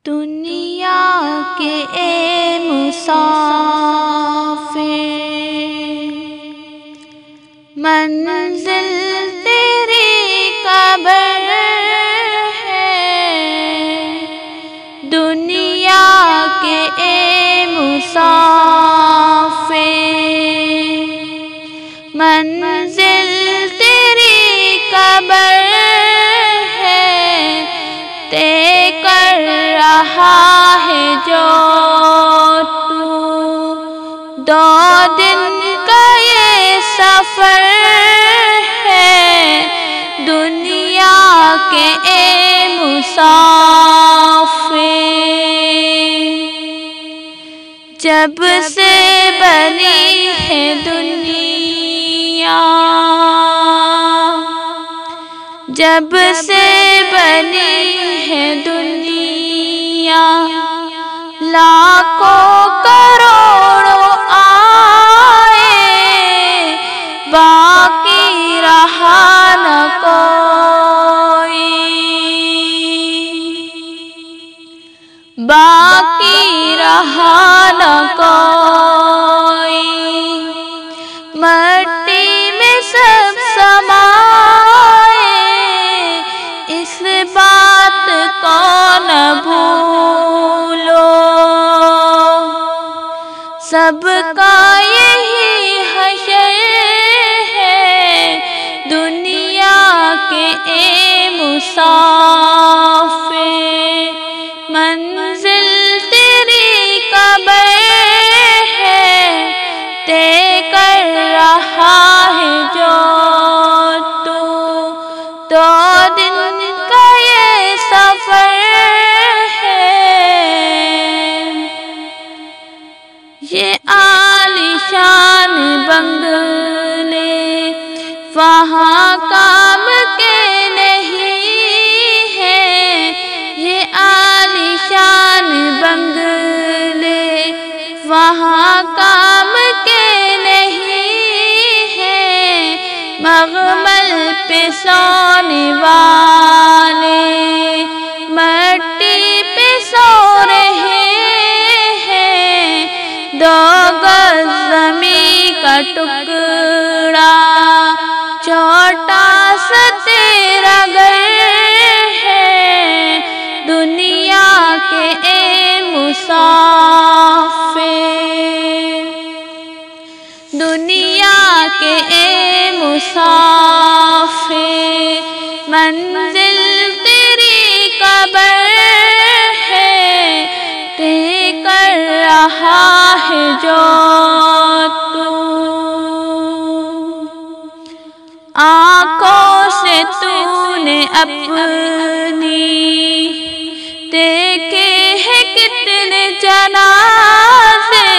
دنیا کے اے مسافر، منزل تیری قبر ہے۔ دنیا کے اے مسافر، منزل تیری قبر ہے۔ طے کر رہا ہے جو تو، 2 دن کا یہ سفر ہے۔ دنیا کے اے مسافر، جب سے بنی ہے دنیا، جب سے بنی ہے دنیا، لاکھوں کروڑوں آئے، باقی رہا نہ کوئی، باقی رہا نہ کوئی۔ مٹی میں سب سمائے، اس بات کو نہ بھولو، سب کا یہی حشر ہے۔ دنیا کے اے مسافر، منزل تیری قبر ہے۔ طے کر رہا ہے جو تو، 2 دن کا یہ سفر ہے۔ یہ عالیشان بنگلے وہاں کام کے نہیں ہیں، یہ عالیشان بنگلے وہاں کام کے نہیں ہیں۔ مغمل پہ سونے والے مٹی پہ سو رہے ہیں۔ 2 گز زمین کا ٹکڑا چھوٹا سا تیرا گھر ہے۔ دنیا کے اے مسافر، دنیا کے اے مسافر، منزل تیری قبر ہے۔ طے کر رہا ہے جو تو، آنکھوں سے تو نے اپنی دیکھے ہیں کتنے جنازے،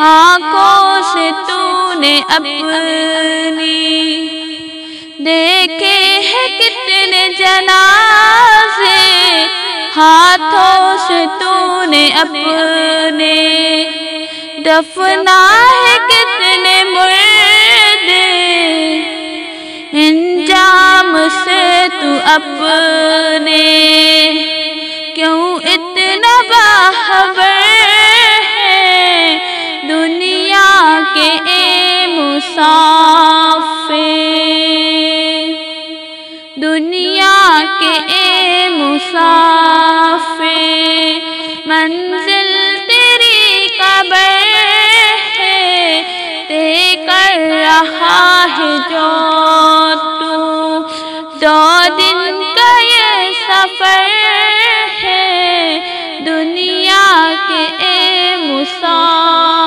آنکھوں سے تو نے اپنی دیکھے ہیں کتنے جنازے، ہاتھوں سے تو نے اپنے دفنا ہے کتنے مردے۔ انجام سے تو اپنے کیوں اتنا باخبر ہے۔ دنیا کے اے مسافر، دنیا کے اے مسافر، منزل تیری قبر ہے۔ طے کر رہا ہے جو تو، 2 دن کا یہ سفر ہے۔ دنیا کے اے مسافر۔